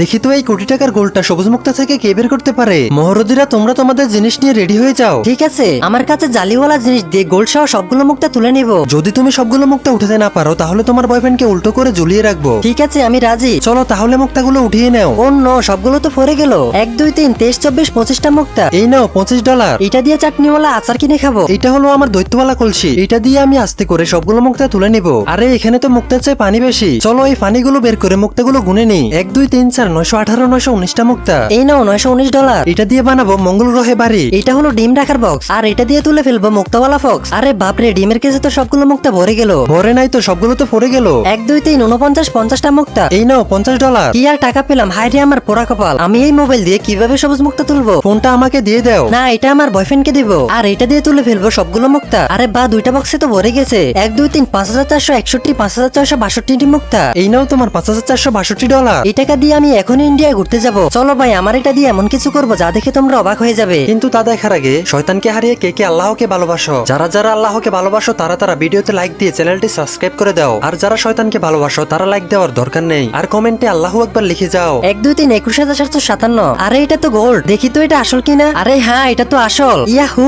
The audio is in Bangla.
দেখি তো এই কোটি টাকার গোলটা সবুজ মুক্তা থেকে কে বের করতে পারে। মহরদিরা তোমরা তোমাদের জিনিস নিয়ে রেডি হয়ে যাও। ঠিক আছে, আমার কাছে জালিওয়ালা জিনিস দিয়ে গোল্ড সহ সবগুলো মুক্তা তুলে নিব। যদি তুমি সবগুলো মুক্তা উঠাতে না পারো তাহলে তোমার বয়ফ্রেন্ডকে উল্টো করে ঝুলিয়ে রাখবো। ঠিক আছে, আমি রাজি। চলো তাহলে মুক্তাগুলো উঠিয়ে নাও। অন্য সবগুলো তো পড়ে গেল। 1 2 3 23 24 25টা মুক্তা। এই নাও $25। এটা দিয়ে চাটনিওয়ালা আচার কিনে খাবো। এটা হলো আমার দৈত্যওয়ালা কলসি। এটা দিয়ে আমি আস্তে করে সবগুলো মুক্তা তুলে নিব। আরে এখানে তো মুক্তার চেয়ে পানি বেশি। চলো এই পানিগুলো বের করে মুক্তাগুলো গুনে নি। 1 2 3 4 918 919টা মুক্তা। এই নাও $919। এটা দিয়ে বানাবো মঙ্গল গ্রহে বাড়ি। এটা হলো ডিম রাখার বক্স, আর এটা দিয়ে তুলে ফেলবো মুক্তাওয়ালা ফক্স। আরে বাপরে, ডিমের কেসে তো সবগুলো মুক্তা ভরে গেল। ভরে নাই তো, সবগুলো তো পড়ে গেল। 1 2 3 49 50টা মুক্তা। এই নাও $50। কি আর টাকা পেলাম, হায় রে আমার পোড়া কপাল। আমি এই মোবাইল দিয়ে কিভাবে সবুজ মুক্তা তুলবো? ফোনটা আমাকে দিয়ে দাও। না, এটা আমার বয়ফ্রেন্ডকে দিব। আর এটা দিয়ে তুলে ফেলবো সবগুলো মুক্তা। আরে বা, দুইটা বক্সে তো ভরে গেছে। 1 2 3 5461 5462 মুক্তা। এই নাও তোমার $5462। এই টাকা দিয়ে আমি এখন ইন্ডিয়ায় ঘুরতে যাব। চলো ভাই, আমার এটা দিয়ে এমন কিছু করবো যা দেখে তোমরা অবাক হয়ে যাবে। কিন্তু তা দেখার আগে শয়তানকে হারিয়ে কে কে আল্লাহকে ভালোবাসো? যারা যারা আল্লাহকে ভালোবাসো তারা তারা ভিডিওতে লাইক দিয়ে চ্যানেলটি সাবস্ক্রাইব করে দাও। আর যারা শয়তানকে ভালোবাসো তারা লাইক দেওয়ার দরকার নেই, আর কমেন্টে আল্লাহু আকবার লিখে যাও। 1 2 3 21757। আরে এটা তো গোল্ড, দেখি তো এটা আসল কিনা। আরে হ্যাঁ, এটা তো আসল। ইয়াহু।